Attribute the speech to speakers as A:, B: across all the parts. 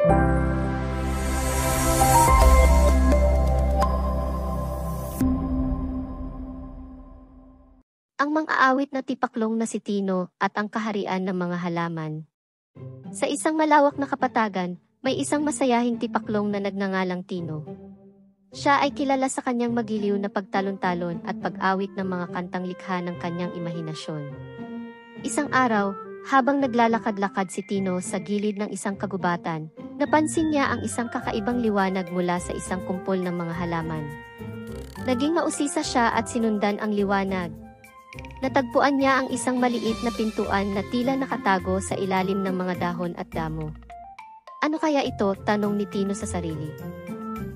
A: Ang mang-aawit na tipaklong na si Tino at ang kaharian ng mga halaman. Sa isang malawak na kapatagan, may isang masayahing tipaklong na nagngangalang Tino. Siya ay kilala sa kanyang magiliw na pagtalon-talon at pag-awit ng mga kantang likha ng kanyang imahinasyon. Isang araw, habang naglalakad-lakad si Tino sa gilid ng isang kagubatan, napansin niya ang isang kakaibang liwanag mula sa isang kumpol ng mga halaman. Naging mausisa siya at sinundan ang liwanag. Natagpuan niya ang isang maliit na pintuan na tila nakatago sa ilalim ng mga dahon at damo. Ano kaya ito? Tanong ni Tino sa sarili.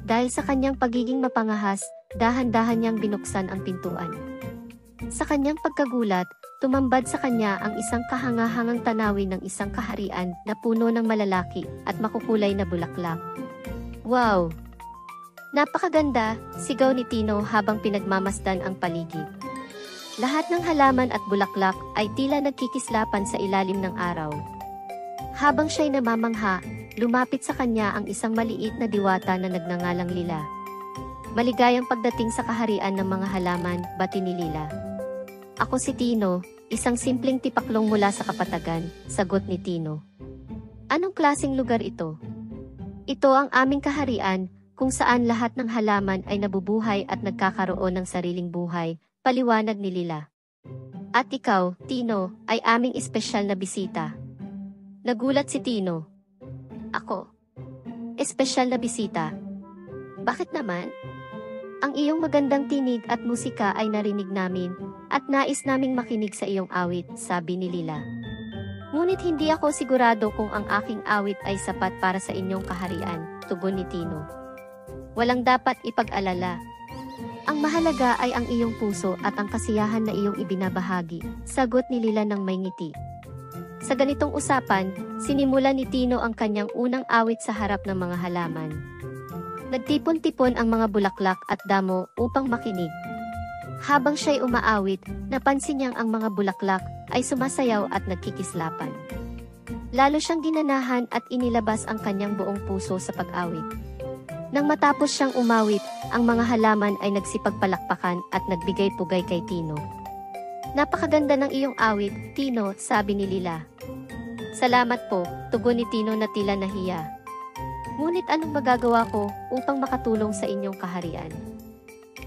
A: Dahil sa kanyang pagiging mapangahas, dahan-dahan niyang binuksan ang pintuan. Sa kanyang pagkagulat, tumambad sa kanya ang isang kahangahangang tanawin ng isang kaharian na puno ng malalaki at makukulay na bulaklak. Wow! Napakaganda, sigaw ni Tino habang pinagmamasdan ang paligid. Lahat ng halaman at bulaklak ay tila nagkikislapan sa ilalim ng araw. Habang siya'y namamangha, lumapit sa kanya ang isang maliit na diwata na nagngangalang Lila. Maligayang pagdating sa kaharian ng mga halaman, bati ni Lila. Ako si Tino, isang simpleng tipaklong mula sa kapatagan, sagot ni Tino. Anong klaseng lugar ito? Ito ang aming kaharian, kung saan lahat ng halaman ay nabubuhay at nagkakaroon ng sariling buhay, paliwanag ni Lila. At ikaw, Tino, ay aming espesyal na bisita. Nagulat si Tino. Ako? Espesyal na bisita? Bakit naman? Ang iyong magandang tinig at musika ay narinig namin, at nais naming makinig sa iyong awit, sabi ni Lila. Ngunit hindi ako sigurado kung ang aking awit ay sapat para sa inyong kaharian, tugon ni Tino. Walang dapat ipag-alala. Ang mahalaga ay ang iyong puso at ang kasiyahan na iyong ibinabahagi, sagot ni Lila ng may ngiti. Sa ganitong usapan, sinimula ni Tino ang kanyang unang awit sa harap ng mga halaman. Nagtipon-tipon ang mga bulaklak at damo upang makinig. Habang siya'y umaawit, napansin niyang ang mga bulaklak ay sumasayaw at nagkikislapan. Lalo siyang ginanahan at inilabas ang kanyang buong puso sa pag-awit. Nang matapos siyang umawit, ang mga halaman ay nagsipagpalakpakan at nagbigay pugay kay Tino. Napakaganda ng iyong awit, Tino, sabi ni Lila. Salamat po, tugon ni Tino na tila nahiya. Ngunit anong magagawa ko upang makatulong sa inyong kaharian?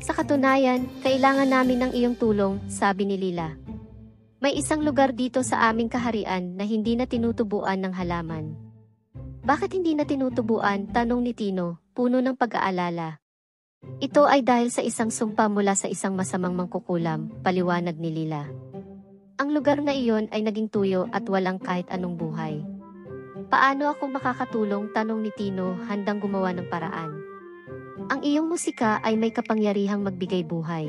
A: Sa katunayan, kailangan namin ng iyong tulong, sabi ni Lila. May isang lugar dito sa aming kaharian na hindi na tinutubuan ng halaman. Bakit hindi na tinutubuan? Tanong ni Tino, puno ng pag-aalala. Ito ay dahil sa isang sumpa mula sa isang masamang mangkukulam, paliwanag ni Lila. Ang lugar na iyon ay naging tuyo at walang kahit anong buhay. Paano ako makakatulong? Tanong ni Tino, handang gumawa ng paraan. Ang iyong musika ay may kapangyarihang magbigay buhay.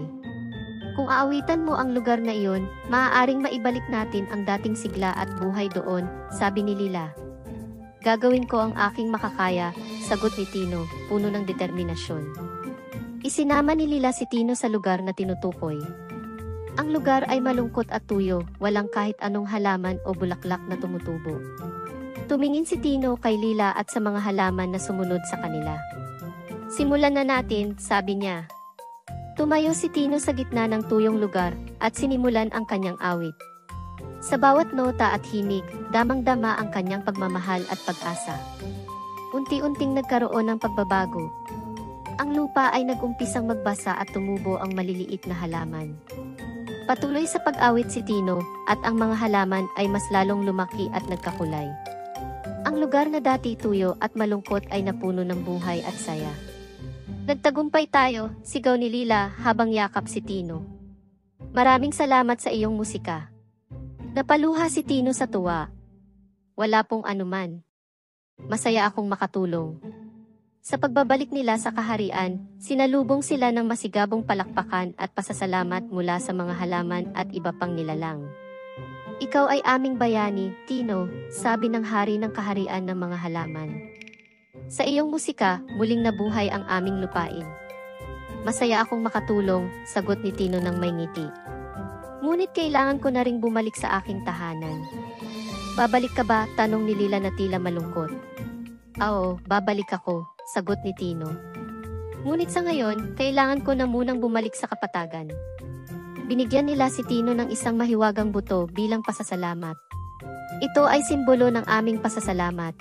A: Kung aawitan mo ang lugar na iyon, maaaring maibalik natin ang dating sigla at buhay doon, sabi ni Lila. Gagawin ko ang aking makakaya, sagot ni Tino, puno ng determinasyon. Isinama ni Lila si Tino sa lugar na tinutukoy. Ang lugar ay malungkot at tuyo, walang kahit anong halaman o bulaklak na tumutubo. Tumingin si Tino kay Lila at sa mga halaman na sumunod sa kanila. Simulan na natin, sabi niya. Tumayo si Tino sa gitna ng tuyong lugar at sinimulan ang kanyang awit. Sa bawat nota at himig, damang-dama ang kanyang pagmamahal at pag-asa. Unti-unting nagkaroon ng pagbabago. Ang lupa ay nag-umpisang magbasa at tumubo ang maliliit na halaman. Patuloy sa pag-awit si Tino at ang mga halaman ay mas lalong lumaki at nagkakulay. Ang lugar na dati tuyo at malungkot ay napuno ng buhay at saya. Nagtagumpay tayo, sigaw ni Lila habang yakap si Tino. Maraming salamat sa iyong musika. Napaluha si Tino sa tuwa. Wala pong anuman. Masaya akong makatulong. Sa pagbabalik nila sa kaharian, sinalubong sila ng masigabong palakpakan at pasasalamat mula sa mga halaman at iba pang nilalang. Ikaw ay aming bayani, Tino, sabi ng hari ng kaharian ng mga halaman. Sa iyong musika, muling nabuhay ang aming lupain. Masaya akong makatulong, sagot ni Tino ng may ngiti. Ngunit kailangan ko na ring bumalik sa aking tahanan. Babalik ka ba? Tanong ni Lila na tila malungkot. Oo, babalik ako, sagot ni Tino. Ngunit sa ngayon, kailangan ko na munang bumalik sa kapatagan. Binigyan nila si Tino ng isang mahiwagang buto bilang pasasalamat. Ito ay simbolo ng aming pasasalamat.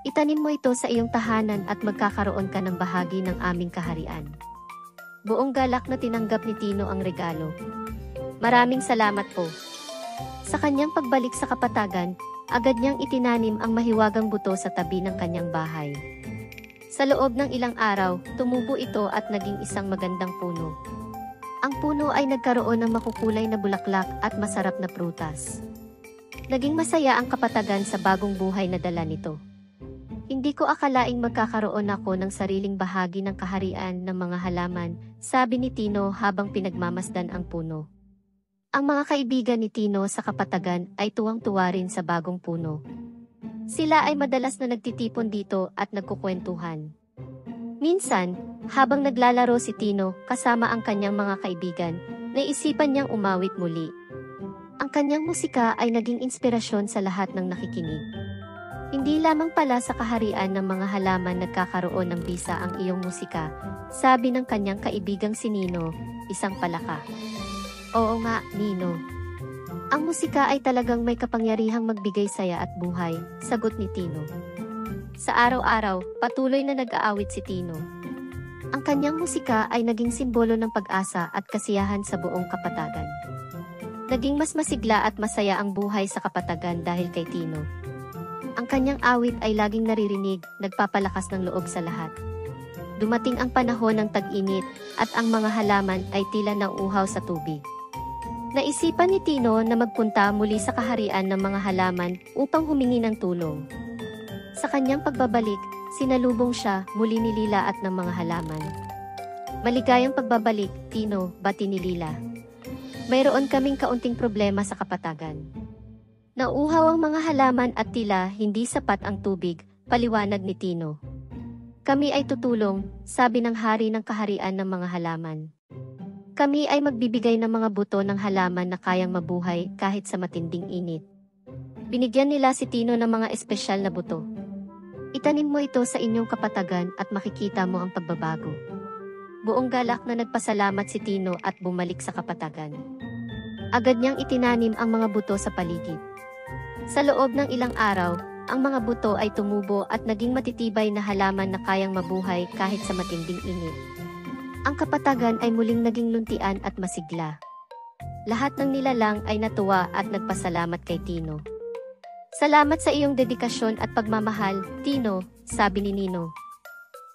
A: Itanim mo ito sa iyong tahanan at magkakaroon ka ng bahagi ng aming kaharian. Buong galak na tinanggap ni Tino ang regalo. Maraming salamat po. Sa kanyang pagbalik sa kapatagan, agad niyang itinanim ang mahiwagang buto sa tabi ng kanyang bahay. Sa loob ng ilang araw, tumubo ito at naging isang magandang puno. Ang puno ay nagkaroon ng makukulay na bulaklak at masarap na prutas. Naging masaya ang kapatagan sa bagong buhay na dala nito. Hindi ko akalaing magkakaroon ako ng sariling bahagi ng kaharian ng mga halaman, sabi ni Tino habang pinagmamasdan ang puno. Ang mga kaibigan ni Tino sa kapatagan ay tuwang-tuwa rin sa bagong puno. Sila ay madalas na nagtitipon dito at nagkukwentuhan. Minsan, habang naglalaro si Tino kasama ang kanyang mga kaibigan, naisipan niyang umawit muli. Ang kanyang musika ay naging inspirasyon sa lahat ng nakikinig. Hindi lamang pala sa kaharian ng mga halaman nagkakaroon ng bisa ang iyong musika, sabi ng kanyang kaibigang si Nino, isang palaka. Oo nga, Nino. Ang musika ay talagang may kapangyarihang magbigay saya at buhay, sagot ni Tino. Sa araw-araw, patuloy na nag-aawit si Tino. Ang kanyang musika ay naging simbolo ng pag-asa at kasiyahan sa buong kapatagan. Naging mas masigla at masaya ang buhay sa kapatagan dahil kay Tino. Ang kanyang awit ay laging naririnig, nagpapalakas ng loob sa lahat. Dumating ang panahon ng tag-init at ang mga halaman ay tila nauuhaw sa tubig. Naisipan ni Tino na magpunta muli sa kaharian ng mga halaman upang humingi ng tulong. Sa kanyang pagbabalik, sinalubong siya muli ni Lila at ng mga halaman. Maligayang pagbabalik, Tino, bati ni Lila. Mayroon kaming kaunting problema sa kapatagan. Nauuhaw ang mga halaman at tila hindi sapat ang tubig, paliwanag ni Tino. Kami ay tutulong, sabi ng hari ng kaharian ng mga halaman. Kami ay magbibigay ng mga buto ng halaman na kayang mabuhay kahit sa matinding init. Binigyan nila si Tino ng mga espesyal na buto. Itanim mo ito sa inyong kapatagan at makikita mo ang pagbabago. Buong galak na nagpasalamat si Tino at bumalik sa kapatagan. Agad niyang itinanim ang mga buto sa paligid. Sa loob ng ilang araw, ang mga buto ay tumubo at naging matitibay na halaman na kayang mabuhay kahit sa matinding init. Ang kapatagan ay muling naging luntian at masigla. Lahat ng nilalang ay natuwa at nagpasalamat kay Tino. Salamat sa iyong dedikasyon at pagmamahal, Tino, sabi ni Nino.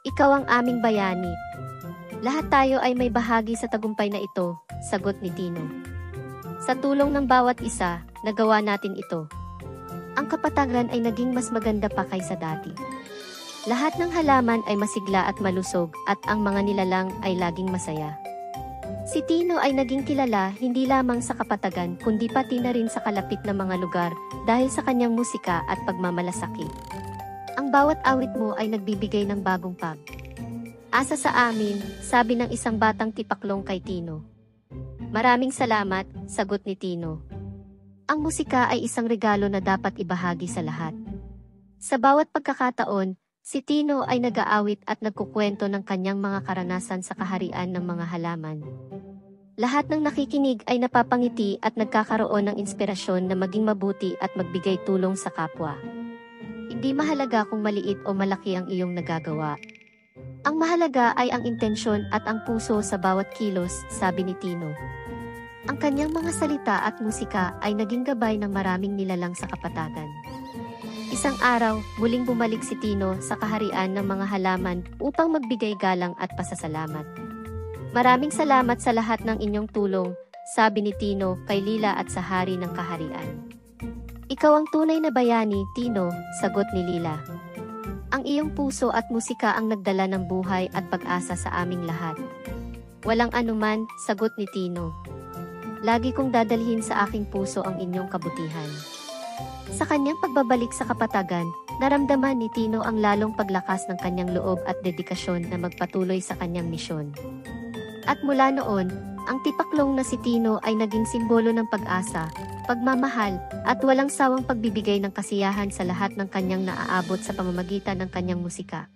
A: Ikaw ang aming bayani. Lahat tayo ay may bahagi sa tagumpay na ito, sagot ni Tino. Sa tulong ng bawat isa, nagawa natin ito. Ang kapatagan ay naging mas maganda pa kaysa dati. Lahat ng halaman ay masigla at malusog at ang mga nilalang ay laging masaya. Si Tino ay naging kilala hindi lamang sa kapatagan kundi pati na rin sa kalapit na mga lugar dahil sa kanyang musika at pagmamalasakit. Ang bawat awit mo ay nagbibigay ng bagong asa sa amin, sabi ng isang batang tipaklong kay Tino. Maraming salamat, sagot ni Tino. Ang musika ay isang regalo na dapat ibahagi sa lahat. Sa bawat pagkakataon, si Tino ay nag-aawit at nagkukwento ng kanyang mga karanasan sa kaharian ng mga halaman. Lahat ng nakikinig ay napapangiti at nagkakaroon ng inspirasyon na maging mabuti at magbigay tulong sa kapwa. Hindi mahalaga kung maliit o malaki ang iyong nagagawa. Ang mahalaga ay ang intensyon at ang puso sa bawat kilos, sabi ni Tino. Ang kanyang mga salita at musika ay naging gabay ng maraming nilalang sa kapatagan. Isang araw, muling bumalik si Tino sa kaharian ng mga halaman upang magbigay galang at pasasalamat. Maraming salamat sa lahat ng inyong tulong, sabi ni Tino kay Lila at sa hari ng kaharian. Ikaw ang tunay na bayani, Tino, sagot ni Lila. Ang iyong puso at musika ang nagdala ng buhay at pag-asa sa aming lahat. Walang anuman, sagot ni Tino. Lagi kong dadalhin sa aking puso ang inyong kabutihan. Sa kanyang pagbabalik sa kapatagan, naramdaman ni Tino ang lalong paglakas ng kanyang loob at dedikasyon na magpatuloy sa kanyang misyon. At mula noon, Ang tipaklong na si Tino ay naging simbolo ng pag-asa, pagmamahal, at walang sawang pagbibigay ng kasiyahan sa lahat ng kanyang naaabot sa pamamagitan ng kanyang musika.